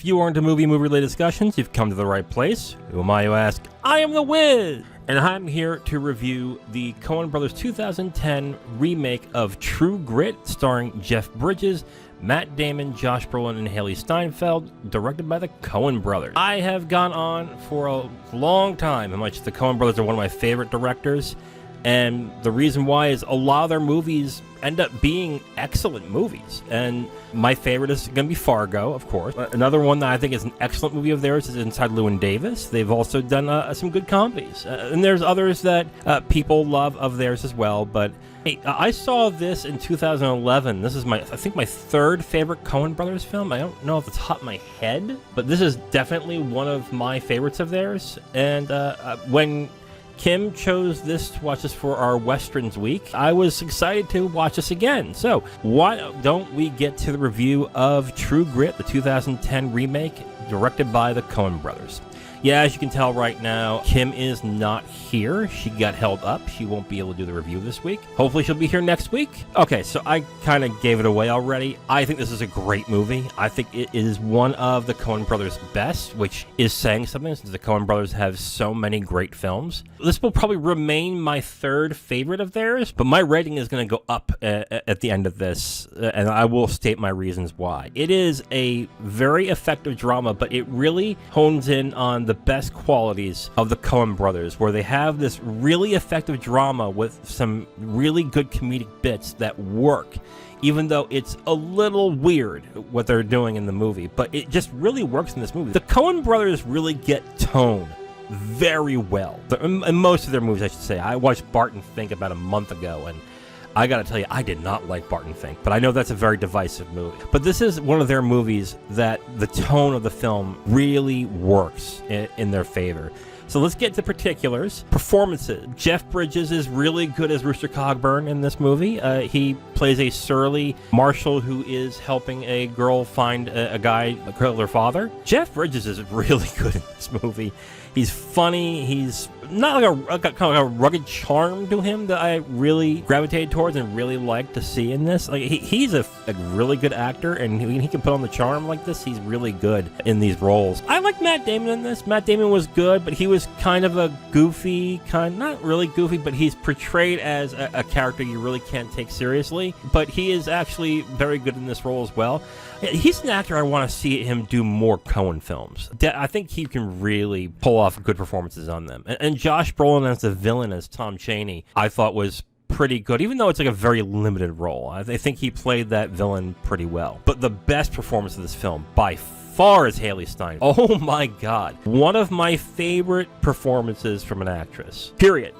you are into movie-related discussions, you've come to the right place. Who am I, you ask? I am The Wiz! And I'm here to review the Coen Brothers 2010 remake of True Grit, starring Jeff Bridges, Matt Damon, Josh Brolin, and Hailee Steinfeld, directed by the Coen Brothers. I have gone on for a long time how much the Coen Brothers are one of my favorite directors, and the reason why is a lot of their movies end up being excellent movies. And my favorite is going to be Fargo, of course. Another one that I think is an excellent movie of theirs is Inside Llewyn Davis. They've also done some good comedies. And there's others that people love of theirs as well. But hey, I saw this in 2011. This is I think my third favorite Coen Brothers film. I don't know if it's top of my head, but this is definitely one of my favorites of theirs. And when Kim chose this to watch this for our Westerns week, I was excited to watch this again. So why don't we get to the review of True Grit, the 2010 remake, directed by the Coen Brothers. Yeah, as you can tell right now, Kim is not here. She got held up. She won't be able to do the review this week. Hopefully she'll be here next week. Okay, so I kind of gave it away already. I think this is a great movie. I think it is one of the Coen Brothers' best, which is saying something since the Coen Brothers have so many great films. This will probably remain my third favorite of theirs, but my rating is going to go up at the end of this, and I will state my reasons why. It is a very effective drama, but it really hones in on the best qualities of the Coen Brothers, where they have this really effective drama with some really good comedic bits that work, even though it's a little weird what they're doing in the movie, but it just really works in this movie. The Coen Brothers really get tone very well. In most of their movies, I should say. I watched Barton Fink about a month ago, and I gotta tell you, I did not like Barton Fink, but I know that's a very divisive movie. But this is one of their movies that the tone of the film really works in their favor. So let's get to particulars. Performances. Jeff Bridges is really good as Rooster Cogburn in this movie. He plays a surly marshal who is helping a girl find a guy kill their father. Jeff Bridges is really good in this movie. He's funny. He's not like kind of a rugged charm to him that I really gravitated towards and really like to see in this. Like he's a really good actor, and he can put on the charm like this. He's really good in these roles. I like Matt Damon in this. Matt Damon was good, but he was kind of a goofy, not really goofy, but he's portrayed as a character you really can't take seriously. But he is actually very good in this role as well. He's an actor I want to see him do more Coen films. I think he can really pull off good performances on them. And Josh Brolin as the villain, as Tom Chaney, I thought was pretty good, even though it's like a very limited role. I think he played that villain pretty well. But the best performance of this film, by far, is Hailee Steinfeld. Oh my God. One of my favorite performances from an actress. Period.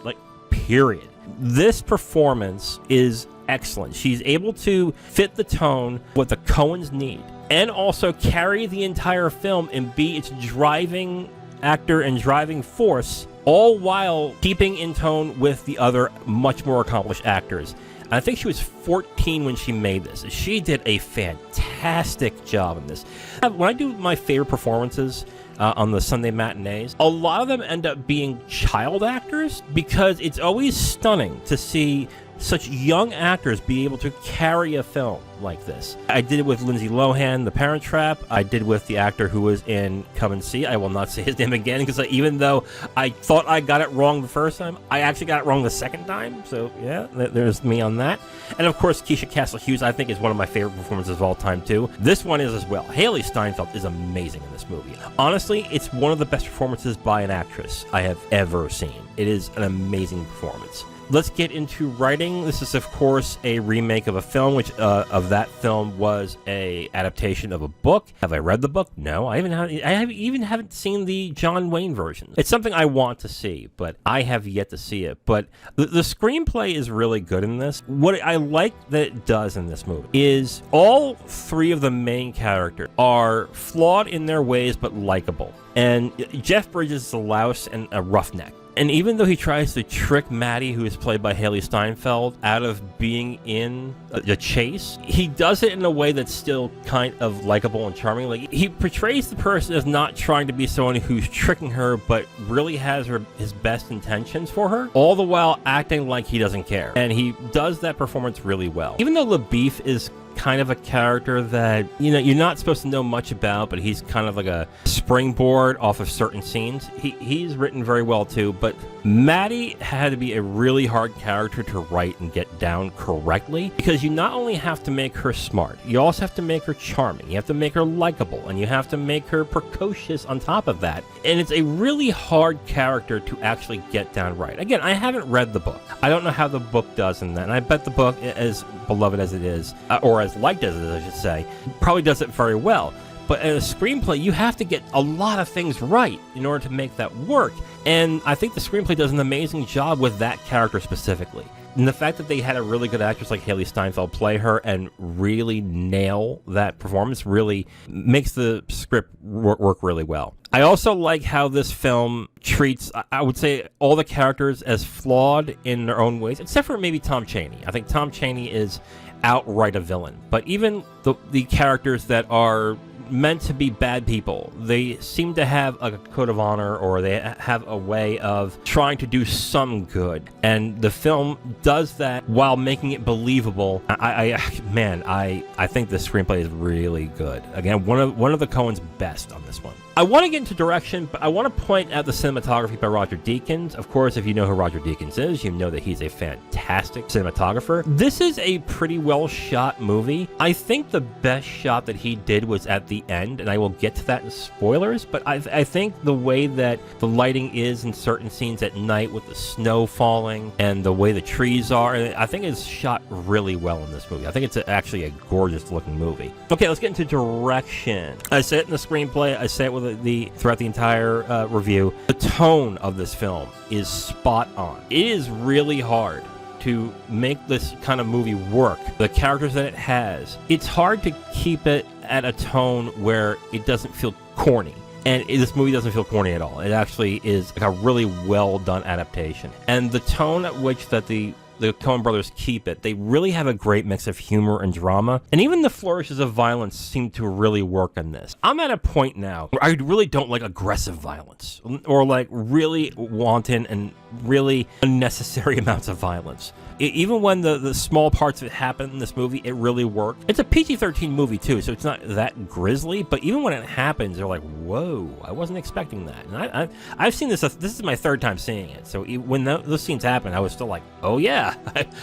Period. This performance is excellent. She's able to fit the tone, what the Coens need, and also carry the entire film and be its driving actor and driving force, all while keeping in tone with the other much more accomplished actors. I think she was 14 when she made this. She did a fantastic job in this. When I do my favorite performances on the Sunday matinees, a lot of them end up being child actors, because it's always stunning to see such young actors be able to carry a film like this. I did it with Lindsay Lohan, The Parent Trap. I did with the actor who was in Come and See. I will not say his name again, because even though I thought I got it wrong the first time, I actually got it wrong the second time. So yeah, there's me on that. And of course, Keisha Castle-Hughes, I think, is one of my favorite performances of all time too. This one is as well. Hailee Steinfeld is amazing in this movie. Honestly, it's one of the best performances by an actress I have ever seen. It is an amazing performance. Let's get into writing. This is, of course, a remake of a film, which of that film was a adaptation of a book. Have I read the book? No, I even haven't seen the John Wayne version. It's something I want to see, but I have yet to see it. But the screenplay is really good in this. What I like that it does in this movie is all three of the main characters are flawed in their ways, but likable. And Jeff Bridges is a louse and a roughneck. And even though he tries to trick Maddie, who is played by Hailee Steinfeld, out of being in the chase, he does it in a way that's still kind of likable and charming. Like, he portrays the person as not trying to be someone who's tricking her, but really has his best intentions for her, all the while acting like he doesn't care. And he does that performance really well. Even though the beef is kind of a character that, you're not supposed to know much about, but he's kind of like a springboard off of certain scenes. He's written very well too, but Maddie had to be a really hard character to write and get down correctly, because you not only have to make her smart, you also have to make her charming, you have to make her likable, and you have to make her precocious on top of that. And it's a really hard character to actually get down right. Again, I haven't read the book. I don't know how the book does in that, and I bet the book, as beloved as it is, or as liked as it is, I should say, probably does it very well. But in a screenplay, you have to get a lot of things right in order to make that work. And I think the screenplay does an amazing job with that character specifically. And the fact that they had a really good actress like Hailee Steinfeld play her and really nail that performance really makes the script work really well. I also like how this film treats, I would say, all the characters as flawed in their own ways, except for maybe Tom Chaney. I think Tom Chaney is outright a villain. But even the characters that are meant to be bad people, they seem to have a code of honor, or they have a way of trying to do some good, and the film does that while making it believable. I think the screenplay is really good. Again, one of the Coen's best on this one. I want to get into direction, but I want to point out the cinematography by Roger Deakins. Of course, if you know who Roger Deakins is, you know that he's a fantastic cinematographer. This is a pretty well shot movie. I think the best shot that he did was at the end, and I will get to that in spoilers, but I think the way that the lighting is in certain scenes at night with the snow falling and the way the trees are, I think it's shot really well in this movie. I think it's actually a gorgeous looking movie. Okay, let's get into direction. I say it in the screenplay, I say it with throughout the entire review. The tone of this film is spot on. It is really hard to make this kind of movie work. The characters that it has, it's hard to keep it at a tone where it doesn't feel corny. And this movie doesn't feel corny at all. It actually is like a really well done adaptation. And the tone at which that the Coen Brothers keep it, they really have a great mix of humor and drama, and even the flourishes of violence seem to really work in this. I'm at a point now where I really don't like aggressive violence, or like really wanton and really unnecessary amounts of violence. Even when the small parts of it happen in this movie, it really worked. It's a PG-13 movie too, so it's not that grisly, but even when it happens, they're like, whoa, I wasn't expecting that. And I've seen this is my third time seeing it, so when those scenes happen, I was still like, oh yeah,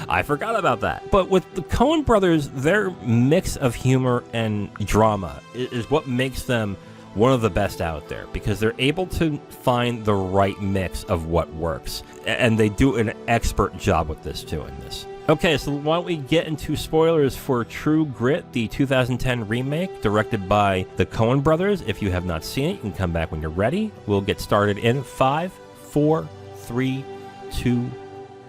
I forgot about that. But with the Coen Brothers, their mix of humor and drama is what makes them one of the best out there, because they're able to find the right mix of what works, and they do an expert job with this too in this. Okay, so why don't we get into spoilers for True Grit, the 2010 remake directed by the Coen Brothers. If you have not seen it, you can come back when you're ready. We'll get started in 5, 4, 3, 2,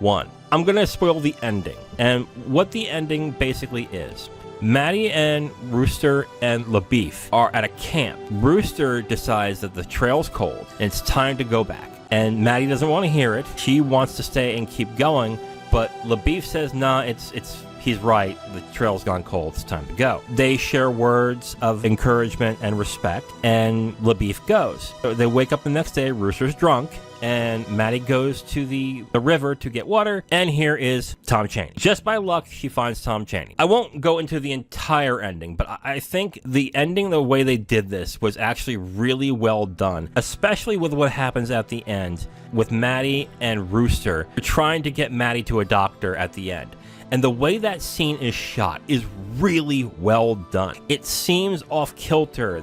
1. I'm going to spoil the ending, and what the ending basically is. Maddie and Rooster and LaBeef are at a camp. Rooster decides that the trail's cold and it's time to go back. And Maddie doesn't want to hear it. She wants to stay and keep going, but LaBeef says, nah, he's right. The trail's gone cold. It's time to go. They share words of encouragement and respect, and LaBeef goes. So they wake up the next day. Rooster's drunk, and Maddie goes to the river to get water, and here is Tom Chaney. Just by luck, she finds Tom Chaney. I won't go into the entire ending, but I think the ending, the way they did this, was actually really well done, especially with what happens at the end with Maddie and Rooster trying to get Maddie to a doctor at the end. And the way that scene is shot is really well done. It seems off-kilter.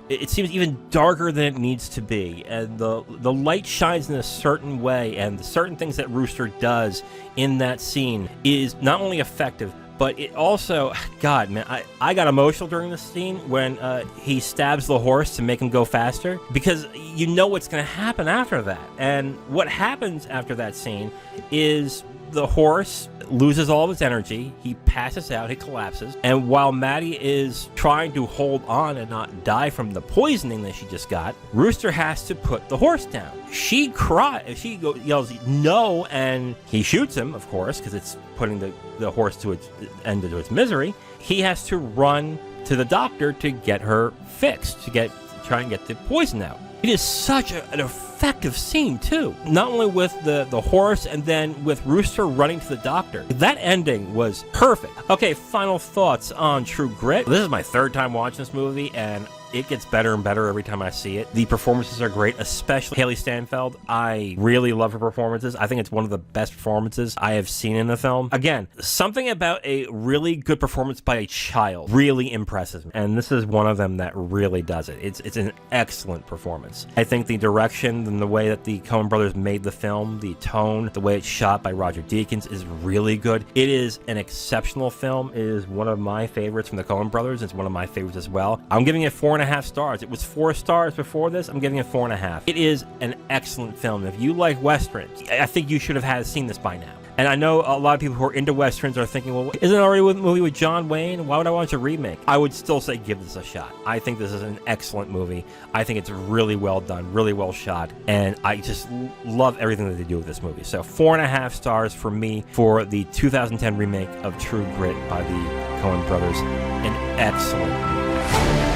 It seems even darker than it needs to be, and the light shines in a certain way, and the certain things that Rooster does in that scene is not only effective, but it also, God, man, I got emotional during this scene when he stabs the horse to make him go faster, because you know what's going to happen after that. And what happens after that scene is the horse loses all of its energy, he passes out, he collapses, and while Maddie is trying to hold on and not die from the poisoning that she just got, Rooster has to put the horse down. She cries, yells no, and he shoots him, of course, because it's putting the horse to its end of its misery. He has to run to the doctor to get her fixed, to try and get the poison out. It is such an effective scene, too. Not only with the horse and then with Rooster running to the doctor. That ending was perfect. Okay, final thoughts on True Grit. This is my third time watching this movie, and it gets better and better every time I see it. The performances are great, especially Hailee Steinfeld. I really love her performances. I think it's one of the best performances I have seen in the film. Again, something about a really good performance by a child really impresses me, and this is one of them that really does it. It's an excellent performance. I think the direction and the way that the Coen Brothers made the film, the tone, the way it's shot by Roger Deakins is really good. It is an exceptional film. It is one of my favorites from the Coen Brothers. It's one of my favorites as well. I'm giving it 4.5 stars. It was 4 stars before this. I'm giving it 4.5. It is an excellent film. If you like westerns, I think you should have seen this by now. And I know a lot of people who are into westerns are thinking, well, isn't it already a movie with John Wayne? Why would I watch a remake? I would still say give this a shot. I think this is an excellent movie. I think it's really well done, really well shot, and I just love everything that they do with this movie. So 4.5 stars for me for the 2010 remake of True Grit by the Coen Brothers. An excellent movie.